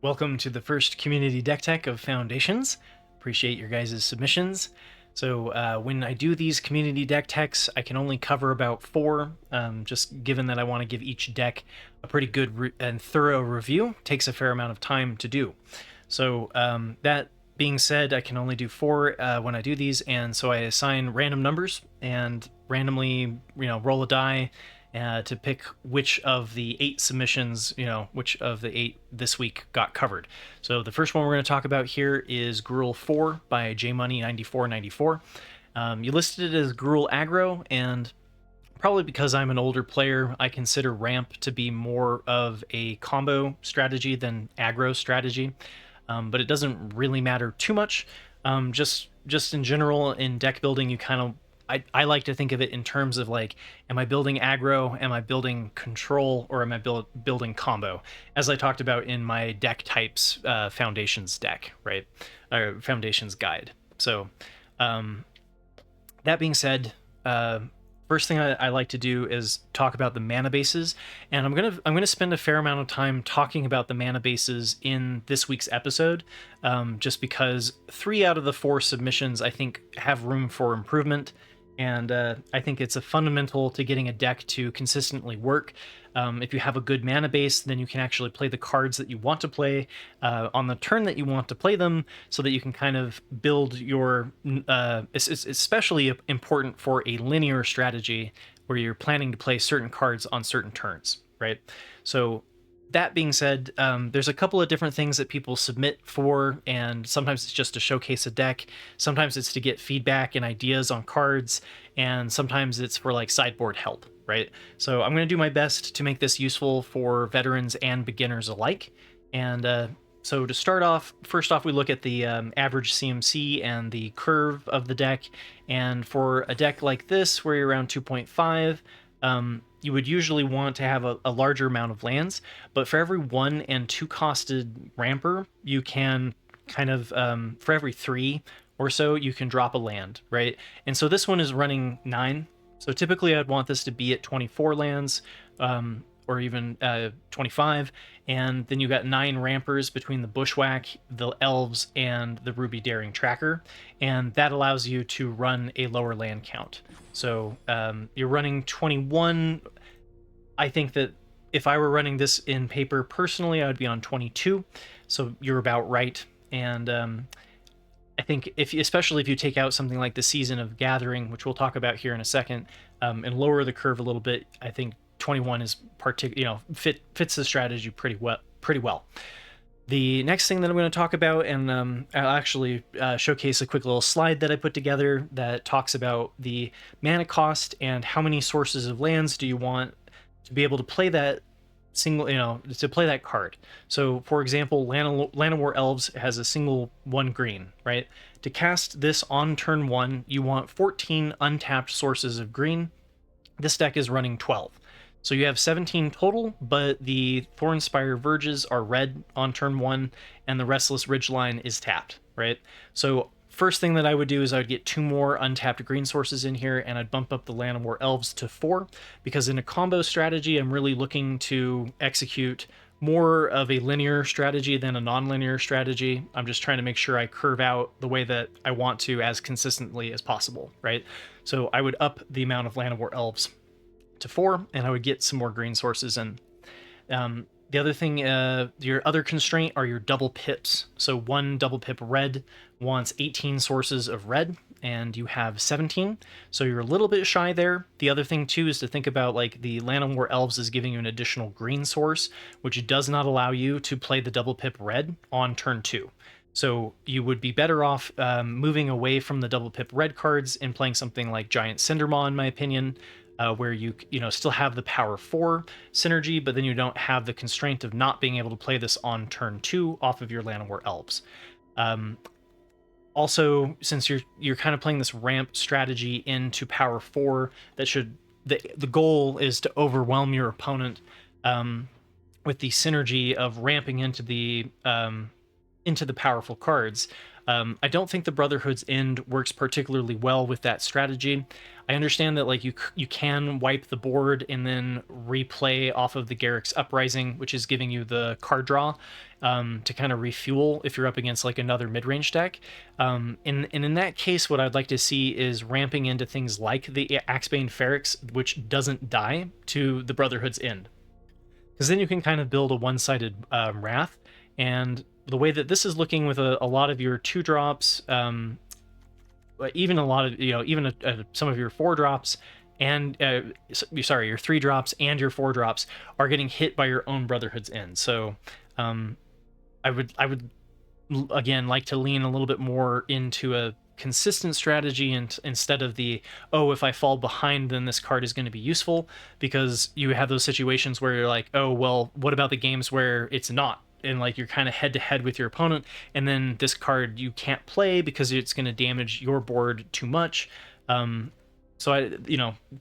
Welcome to the first community deck tech of Foundations. Appreciate your guys' submissions. So when I do these community deck techs, I can only cover about 4, just given that I want to give each deck a pretty good and thorough review. Takes a fair amount of time to do. So that being said, I can only do 4 when I do these, and so I assign random numbers and randomly, roll a die to pick which of the 8 submissions, which of the 8 this week got covered. So the first one we're going to talk about here is Gruul 4 by JMoney9494. You listed it as Gruul Aggro, and probably because I'm an older player, I consider Ramp to be more of a combo strategy than aggro strategy, but it doesn't really matter too much. Just in general, in deck building, you kind of I like to think of it in terms of like, am I building aggro, am I building control, or am I building combo? As I talked about in my deck types foundations deck, right? Or foundations guide. So that being said, first thing I like to do is talk about the mana bases, and I'm gonna spend a fair amount of time talking about the mana bases in this week's episode, just because 3 out of the 4 submissions I think have room for improvement. And I think it's a fundamental to getting a deck to consistently work. If you have a good mana base, then you can actually play the cards that you want to play on the turn that you want to play them, so that you can kind of build your... it's especially important for a linear strategy where you're planning to play certain cards on certain turns, right? So that being said, there's a couple of different things that people submit for, and sometimes it's just to showcase a deck, sometimes it's to get feedback and ideas on cards, and sometimes it's for like sideboard help, right? So I'm going to do my best to make this useful for veterans and beginners alike. And so to start off, first off, we look at the average CMC and the curve of the deck, and for a deck like this, where you're around 2.5, you would usually want to have a larger amount of lands, but for every 1 and 2 costed ramper, you can kind of, for every 3 or so, you can drop a land, right? And so this one is running 9. So typically I'd want this to be at 24 lands, or even 25, and then you got 9 rampers between the Bushwhack, the Elves, and the Ruby Daring Tracker, and that allows you to run a lower land count. So you're running 21. I think that if I were running this in paper personally, I would be on 22, so you're about right. And I think especially if you take out something like the Season of Gathering, which we'll talk about here in a second, and lower the curve a little bit, I think 21 is fits the strategy pretty well. The next thing that I'm going to talk about, and I'll actually showcase a quick little slide that I put together that talks about the mana cost and how many sources of lands do you want to be able to play that single, to play that card. So for example, Llanowar Elves has a single 1 green, right? To cast this on turn 1, you want 14 untapped sources of green. This deck is running 12. So you have 17 total, but the Thornspire Verges are red on turn 1, and the Restless Ridgeline is tapped, right? So first thing that I would do is I would get 2 more untapped green sources in here, and I'd bump up the Llanowar Elves to 4, because in a combo strategy, I'm really looking to execute more of a linear strategy than a non-linear strategy. I'm just trying to make sure I curve out the way that I want to as consistently as possible, right? So I would up the amount of Llanowar Elves to 4, and I would get some more green sources in. The other thing, your other constraint are your double pips. So 1 double pip red wants 18 sources of red, and you have 17, so you're a little bit shy there. The other thing too is to think about, like, the Llanowar Elves is giving you an additional green source, which does not allow you to play the double pip red on turn 2. So you would be better off moving away from the double pip red cards and playing something like Giant Cindermaw, in my opinion, where you still have the power 4 synergy, but then you don't have the constraint of not being able to play this on turn 2 off of your Llanowar Elves. Also, since you're kind of playing this ramp strategy into power 4, the goal is to overwhelm your opponent with the synergy of ramping into the powerful cards. I don't think the Brotherhood's End works particularly well with that strategy. I understand that like you can wipe the board and then replay off of the Garruk's Uprising, which is giving you the card draw to kind of refuel if you're up against like another mid-range deck. And in that case, what I'd like to see is ramping into things like the Axebane Feryx, which doesn't die, to the Brotherhood's End. Because then you can kind of build a one-sided Wrath. And the way that this is looking with a lot of your 2-drops, even a lot of, even some of your 4-drops, and sorry, your 3-drops and your 4-drops are getting hit by your own Brotherhood's End. So I would again like to lean a little bit more into a consistent strategy, and instead of the, oh, if I fall behind then this card is going to be useful, because you have those situations where you're like, oh well, what about the games where it's not, and like you're kind of head to head with your opponent, and then this card you can't play because it's going to damage your board too much. So I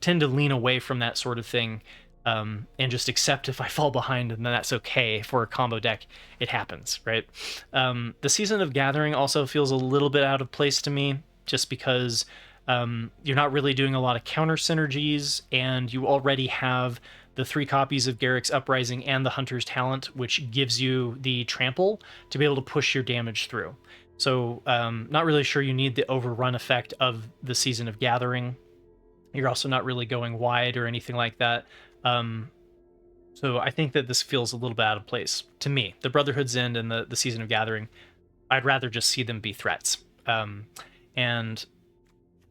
tend to lean away from that sort of thing, and just accept if I fall behind, and then that's okay. For a combo deck, it happens, right? The Season of Gathering also feels a little bit out of place to me, just because you're not really doing a lot of counter synergies, and you already have the 3 copies of Garruk's Uprising and the Hunter's Talent, which gives you the trample to be able to push your damage through. So not really sure you need the overrun effect of the Season of Gathering. You're also not really going wide or anything like that. So I think that this feels a little bit out of place to me. The Brotherhood's End and the Season of Gathering, I'd rather just see them be threats. And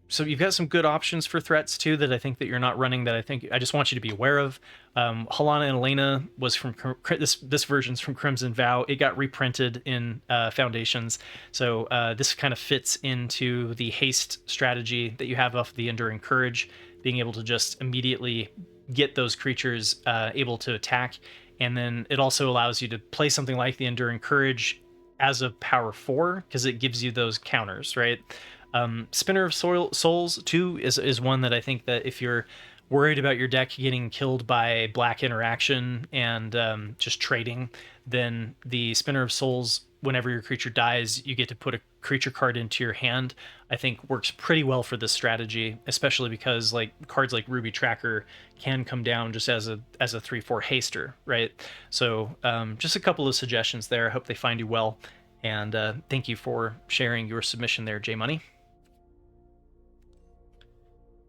so you've got some good options for threats too that I think that you're not running, that I just want you to be aware of. Halana and Elena was from this version's from Crimson Vow. It got reprinted in Foundations, so this kind of fits into the haste strategy that you have off the Enduring Courage, being able to just immediately get those creatures able to attack. And then it also allows you to play something like the Enduring Courage as a power 4, because it gives you those counters, right? Spinner of Souls too is one that I think that if you're worried about your deck getting killed by black interaction and just trading, then the Spinner of Souls, whenever your creature dies, you get to put a creature card into your hand, I think works pretty well for this strategy, especially because like cards like Ruby Tracker can come down just as a 3/4 haster, right? So just a couple of suggestions there. I hope they find you well, and thank you for sharing your submission there, J Money.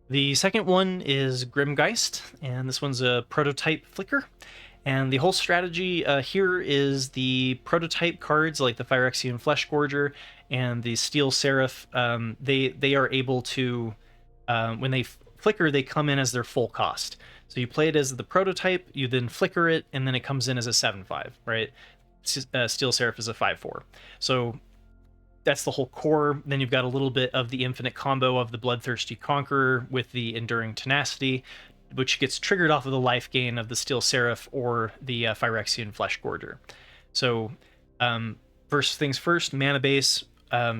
The second one is Grimgeist, and this one's a prototype flicker. And the whole strategy here is the prototype cards like the Phyrexian Fleshgorger and the Steel Seraph. They are able to, when they flicker, they come in as their full cost. So you play it as the prototype, you then flicker it, and then it comes in as a 7/5, right? Steel Seraph is a 5/4. So that's the whole core. Then you've got a little bit of the infinite combo of the Bloodthirsty Conqueror with the Enduring Tenacity, which gets triggered off of the life gain of the Steel Seraph or the Phyrexian Fleshgorger. So first things first, mana base.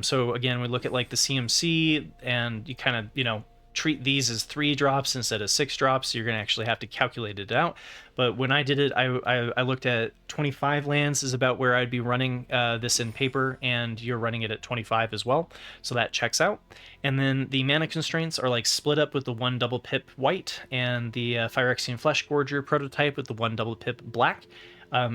So again, we look at like the CMC, and you kind of, treat these as 3 drops instead of 6 drops. You're going to actually have to calculate it out. But when I did it, I looked at 25 lands is about where I'd be running this in paper, and you're running it at 25 as well. So that checks out. And then the mana constraints are like split up with the 1 double pip white, and the Phyrexian Fleshgorger prototype with the 1 double pip black.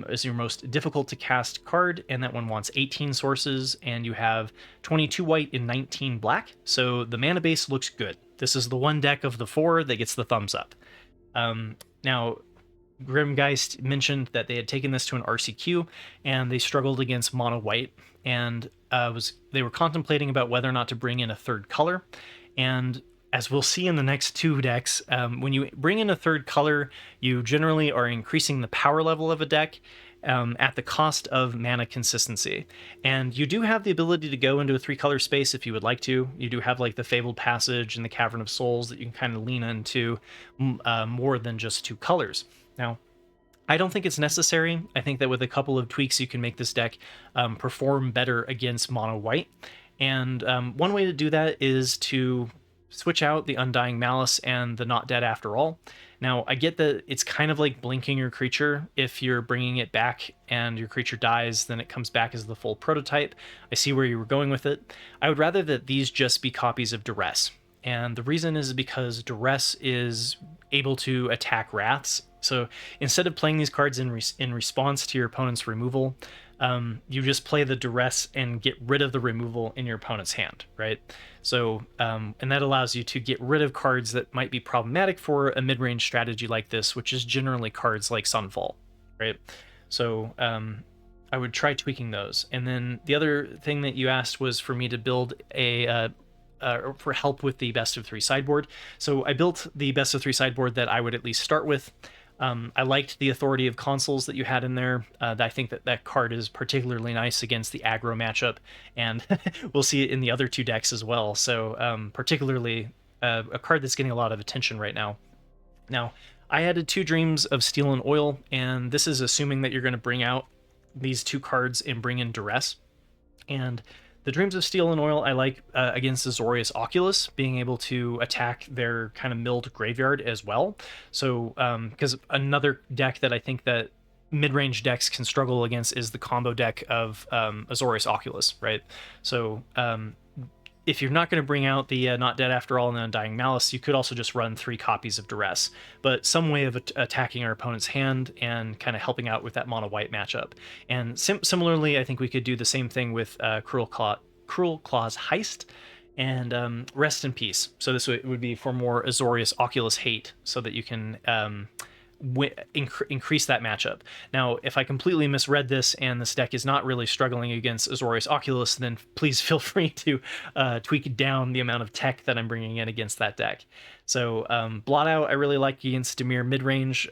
Is your most difficult to cast card, and that one wants 18 sources, and you have 22 white and 19 black. So the mana base looks good. This is the one deck of the 4 that gets the thumbs up. Now, Grimgeist mentioned that they had taken this to an RCQ, and they struggled against mono white, and they were contemplating about whether or not to bring in a 3rd color. And as we'll see in the next 2 decks, when you bring in a 3rd color, you generally are increasing the power level of a deck at the cost of mana consistency. And you do have the ability to go into a 3-color space if you would like to. You do have like the Fabled Passage and the Cavern of Souls that you can kind of lean into more than just 2 colors. Now, I don't think it's necessary. I think that with a couple of tweaks, you can make this deck perform better against mono white. And one way to do that is to switch out the Undying Malice and the Not Dead After All. Now, I get that it's kind of like blinking your creature. If you're bringing it back and your creature dies, then it comes back as the full prototype. I see where you were going with it. I would rather that these just be copies of Duress. And the reason is because Duress is able to attack Wraths. So instead of playing these cards in response to your opponent's removal, you just play the Duress and get rid of the removal in your opponent's hand, right? So, and that allows you to get rid of cards that might be problematic for a mid-range strategy like this, which is generally cards like Sunfall, right? So, I would try tweaking those. And then the other thing that you asked was for me to build for help with the best of 3 sideboard. So I built the best of 3 sideboard that I would at least start with. I liked the Authority of Consuls that you had in there. I think that card is particularly nice against the aggro matchup, and we'll see it in the other 2 decks as well. So particularly a card that's getting a lot of attention right now. Now, I added 2 Dreams of Steel and Oil, and this is assuming that you're going to bring out these 2 cards and bring in Duress. And the Dreams of Steel and Oil I like against Azorius Oculus, being able to attack their kind of milled graveyard as well. So, because another deck that I think that mid-range decks can struggle against is the combo deck of Azorius Oculus, right? So, if you're not going to bring out the Not Dead After All and the Undying Malice, you could also just run 3 copies of Duress. But some way of attacking our opponent's hand and kind of helping out with that mono-white matchup. And similarly, I think we could do the same thing with Cruel Claw's Heist and Rest in Peace. So this would be for more Azorius Oculus hate, so that you can increase that matchup. Now, if I completely misread this and this deck is not really struggling against Azorius Oculus, then please feel free to tweak down the amount of tech that I'm bringing in against that deck. So Blot Out I really like against Dimir midrange,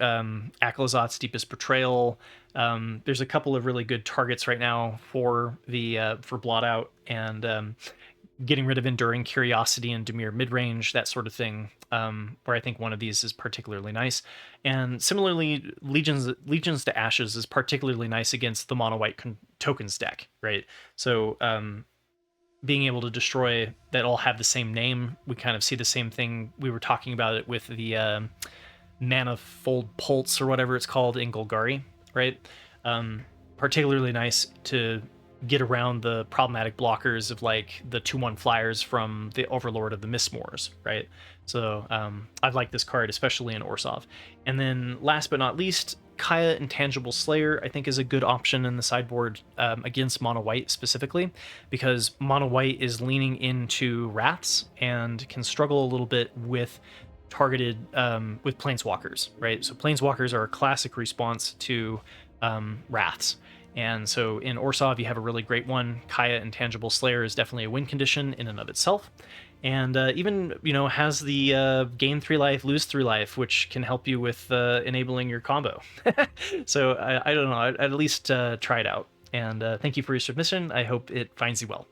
Aklazot's Deepest Betrayal. There's a couple of really good targets right now for the for Blot Out, and getting rid of Enduring Curiosity and Dimir midrange, that sort of thing, where I think one of these is particularly nice. And similarly, Legions to Ashes is particularly nice against the mono-white tokens deck, right? So being able to destroy that all have the same name, we kind of see the same thing. We were talking about it with the Manifold Pulse or whatever it's called in Golgari, right? Particularly nice to get around the problematic blockers of like the 2/1 flyers from the Overlord of the Mistmoors, right? So I like this card, especially in Orzhov. And then last but not least, Kaya Intangible Slayer I think is a good option in the sideboard against mono white specifically, because mono white is leaning into Wraths and can struggle a little bit with targeted with Planeswalkers, right? So Planeswalkers are a classic response to Wraths. And so in Orzhov, you have a really great one. Kaya Intangible Slayer is definitely a win condition in and of itself. And even, has the gain 3 life, lose 3 life, which can help you with enabling your combo. So I don't know, I'd at least try it out. And thank you for your submission. I hope it finds you well.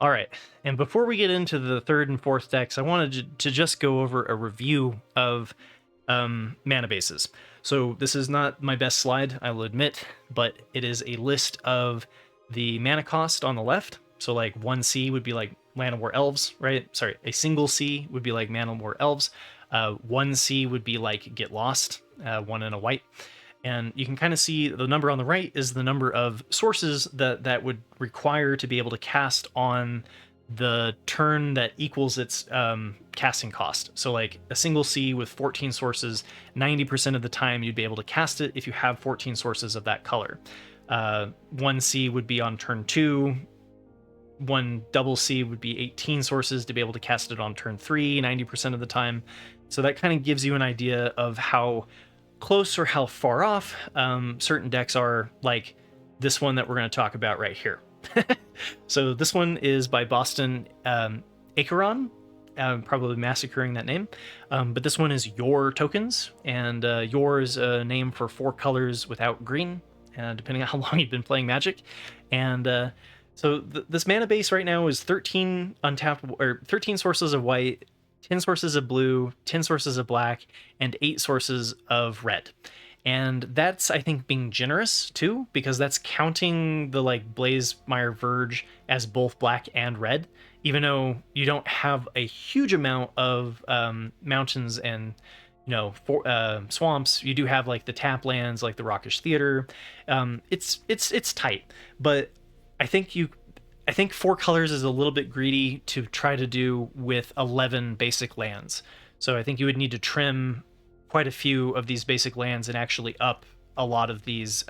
All right, and before we get into the 3rd and 4th decks, I wanted to just go over a review of mana bases. So this is not my best slide, I will admit, but it is a list of the mana cost on the left. So like 1C would be like Land of War Elves, right? Sorry, a single C would be like Mana of War Elves. 1C would be like Get Lost, 1 and a white. And you can kind of see the number on the right is the number of sources that would require to be able to cast on the turn that equals its casting cost. So like a single C with 14 sources, 90% of the time you'd be able to cast it if you have 14 sources of that color. 1C would be on turn 2. 1 double C would be 18 sources to be able to cast it on turn 3, 90% of the time. So that kind of gives you an idea of how close or how far off certain decks are, like this one that we're going to talk about right here. So this one is by Boston Acheron, probably massacring that name, but this one is Yore Tokens, and Yore is a name for 4 colors without green, depending on how long you've been playing Magic. And so this mana base right now is 13 untapped, or 13 sources of white, 10 sources of blue, 10 sources of black, and 8 sources of red. And that's, I think, being generous too, because that's counting the like Blaze Mire Verge as both black and red. even though you don't have a huge amount of mountains and swamps, you do have like the tap lands, like the Rockish Theater. It's tight, but I think I think 4 colors is a little bit greedy to try to do with 11 basic lands. So I think you would need to trim quite a few of these basic lands and actually up a lot of these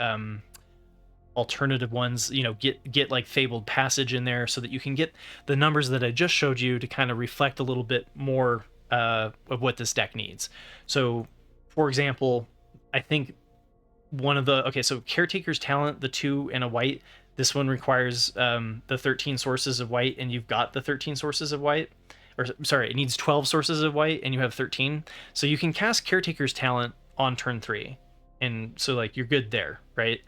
alternative ones. Get like Fabled Passage in there so that you can get the numbers that I just showed you to kind of reflect a little bit more of what this deck needs. So, for example, I think so Caretaker's Talent, the 2 and a white. This one requires the 13 sources of white, and you've got the 13 sources of white. Or sorry, it needs 12 sources of white, and you have 13. So you can cast Caretaker's Talent on turn 3, and so like you're good there, right?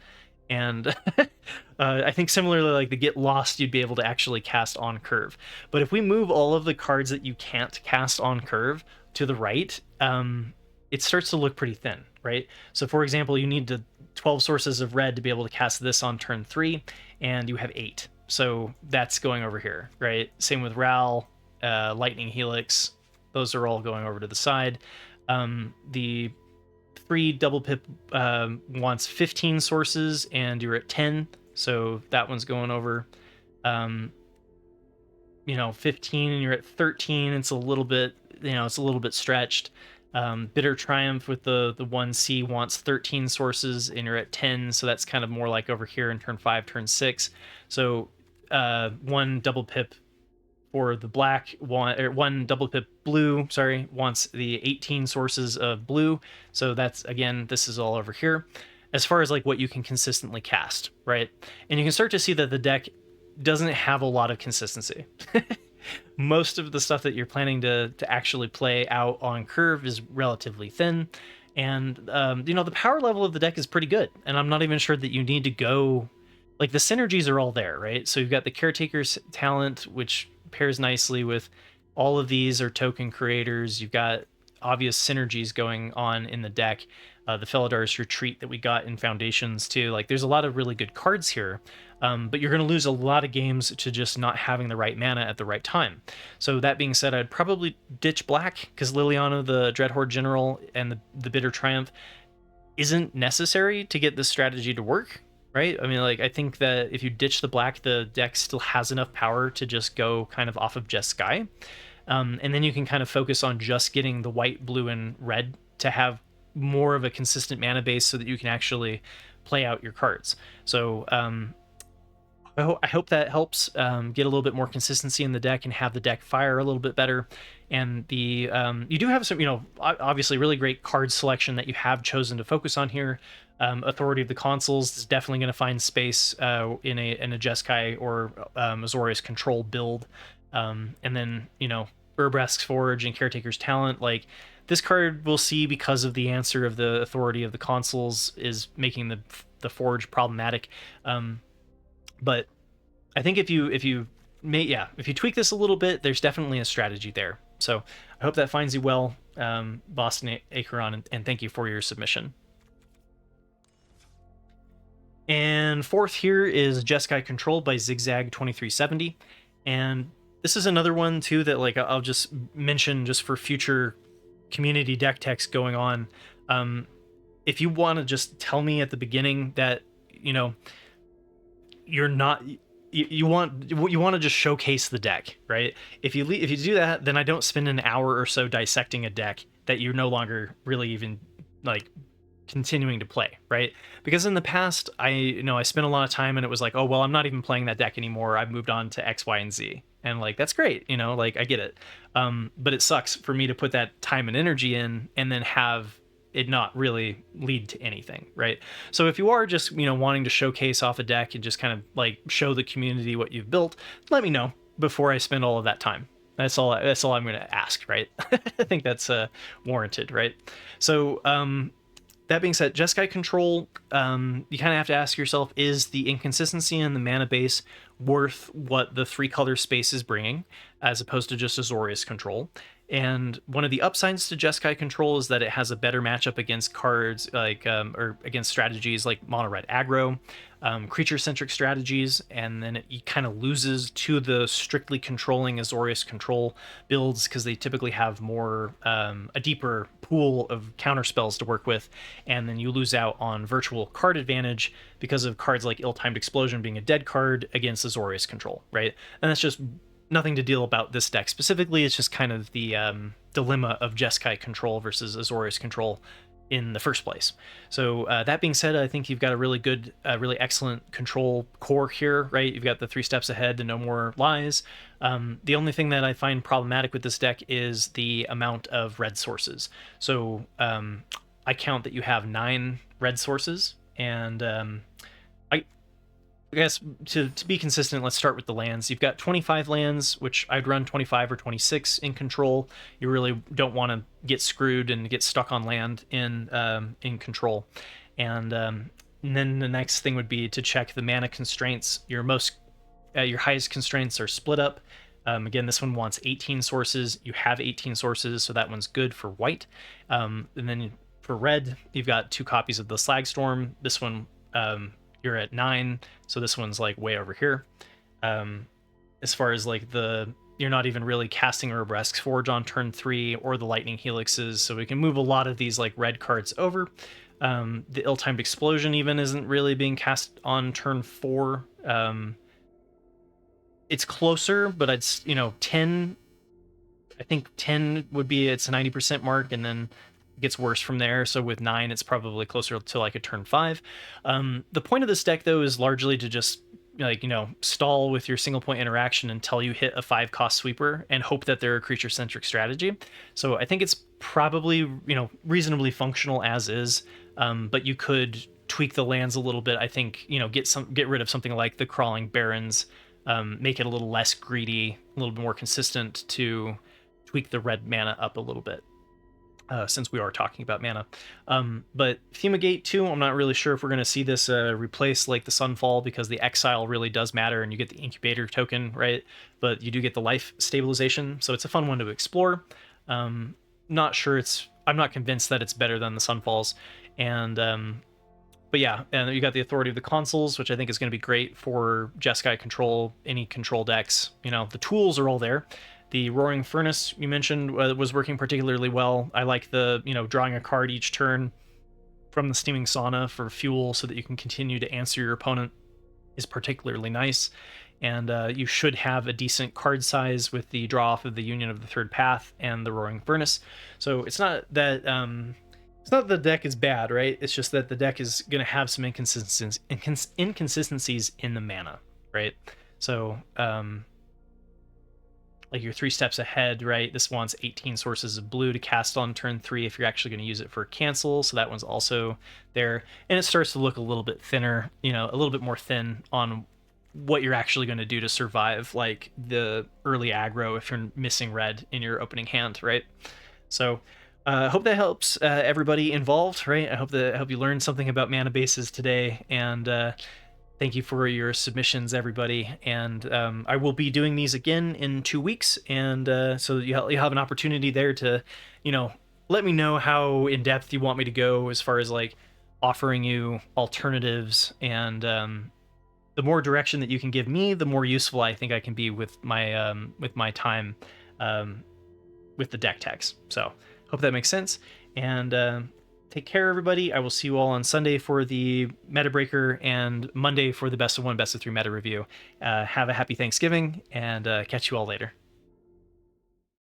And I think similarly, like the Get Lost, you'd be able to actually cast on curve. But if we move all of the cards that you can't cast on curve to the right, it starts to look pretty thin, right? So for example, you need 12 sources of red to be able to cast this on turn 3, and you have 8. So that's going over here, right? Same with Ral, Lightning Helix. Those are all going over to the side. The 3 double pip wants 15 sources, and you're at 10, so that one's going over. 15 and you're at 13. It's a little bit stretched. Bitter Triumph with the 1C wants 13 sources, and you're at 10, so that's kind of more like over here in turn 5, turn 6. So 1 double pip for the black, one double pip blue, wants the 18 sources of blue. So that's, again, this is all over here. As far as like what you can consistently cast, right? And you can start to see that the deck doesn't have a lot of consistency. Most of the stuff that you're planning to actually play out on curve is relatively thin. And, the power level of the deck is pretty good. And I'm not even sure that you need to go... Like, the synergies are all there, right? So you've got the Caretaker's Talent, which pairs nicely with all of these are token creators. You've got obvious synergies going on in the deck. The Felidari's Retreat that we got in Foundations, too. Like, there's a lot of really good cards here. But you're going to lose a lot of games to just not having the right mana at the right time. So that being said, I'd probably ditch black, because Liliana, the Dreadhorde General, and the Bitter Triumph isn't necessary to get this strategy to work, right? I mean, like, I think that if you ditch the black, the deck still has enough power to just go kind of off of Jeskai. And then you can kind of focus on just getting the white, blue, and red to have more of a consistent mana base so that you can actually play out your cards. So I hope that helps get a little bit more consistency in the deck and have the deck fire a little bit better. And you do have some, obviously really great card selection that you have chosen to focus on here. Authority of the Consuls is definitely going to find space in a Jeskai or Azorius Control build. And then, Urbrask's Forge and Caretaker's Talent, like, this card we'll see, because of the answer of the Authority of the Consuls, is making the Forge problematic. But I think if you tweak this a little bit, there's definitely a strategy there. So I hope that finds you well, Boston Acheron, and thank you for your submission. And fourth here is Jeskai Control by Zigzag 2370, and this is another one too that, like, I'll just mention just for future community deck techs going on. If you want to just tell me at the beginning that you're not, you want to just showcase the deck, right? If you do that, then I don't spend an hour or so dissecting a deck that you're no longer really even like continuing to play, right? Because in the past, I spent a lot of time and it was like, oh, well, I'm not even playing that deck anymore. I've moved on to X, Y, and Z. And like, that's great, like, I get it. But it sucks for me to put that time and energy in and then have it not really lead to anything, right? So if you are just, wanting to showcase off a deck and just kind of like show the community what you've built, let me know before I spend all of that time. That's all I'm going to ask, right? I think that's warranted, right? So, that being said, Jeskai Control, you kind of have to ask yourself, is the inconsistency in the mana base worth what the 3-color space is bringing, as opposed to just Azorius Control? And one of the upsides to Jeskai Control is that it has a better matchup against cards like or against strategies like mono red aggro, creature centric strategies, and then it kind of loses to the strictly controlling Azorius Control builds because they typically have more a deeper pool of counter spells to work with, and then you lose out on virtual card advantage because of cards like Ill-Timed Explosion being a dead card against Azorius Control, right? And that's just nothing to deal about this deck specifically. It's just kind of the dilemma of Jeskai Control versus Azorius Control in the first place. So that being said, I think you've got a really good, really excellent control core here, right? You've got the 3 steps ahead, the no more lies. The only thing that I find problematic with this deck is the amount of red sources. So I count that you have 9 red sources, and I guess to be consistent, let's start with the lands. You've got 25 lands, which I'd run 25 or 26 in control. You really don't want to get screwed and get stuck on land in control. And then the next thing would be to check the mana constraints. Your highest constraints are split up. Again, this one wants 18 sources. You have 18 sources, so that one's good for white. And then for red, you've got 2 copies of the Slagstorm. This one, you're at 9, so this one's like way over here. As far as like you're not even really casting Urbresk's Forge on turn 3 or the Lightning Helixes, so we can move a lot of these like red cards over. The Ill-Timed Explosion even isn't really being cast on turn 4. It's closer, but it's 10. I think 10 would be its 90% mark, and then gets worse from there. So with 9, it's probably closer to like a turn 5. The point of this deck though is largely to just stall with your single point interaction until you hit a 5-cost sweeper and hope that they're a creature centric strategy. So I think it's probably reasonably functional as is, but you could tweak the lands a little bit. I think get rid of something like the Crawling Barrens, make it a little less greedy, a little bit more consistent, to tweak the red mana up a little bit. Since we are talking about mana. But Fumigate 2, I'm not really sure if we're going to see this replace like the Sunfall, because the Exile really does matter and you get the Incubator token, right? But you do get the life stabilization, so it's a fun one to explore. Not sure I'm not convinced that it's better than the Sunfalls. And but yeah, and you got the Authority of the Consuls, which I think is going to be great for Jeskai Control, any control decks. The tools are all there. The Roaring Furnace you mentioned was working particularly well. I like the, drawing a card each turn from the Steaming Sauna for fuel so that you can continue to answer your opponent is particularly nice. And you should have a decent card size with the draw off of the Union of the Third Path and the Roaring Furnace. So it's not that the deck is bad, right? It's just that the deck is going to have some inconsistencies in the mana, right? So like your 3 steps ahead, right? This wants 18 sources of blue to cast on turn 3 if you're actually going to use it for cancel. So that one's also there. And it starts to look a little bit thinner, a little bit more thin on what you're actually going to do to survive like the early aggro if you're missing red in your opening hand, right? So I hope that helps everybody involved, right? I hope you learned something about mana bases today, and thank you for your submissions, everybody. And I will be doing these again in 2 weeks, and so you have an opportunity there to, let me know how in depth you want me to go as far as like offering you alternatives. And the more direction that you can give me, the more useful I think I can be with my time with the deck techs. So hope that makes sense. And take care, everybody. I will see you all on Sunday for the Meta Breaker and Monday for the Best of 1, Best of 3 meta review. Have a happy Thanksgiving, and catch you all later.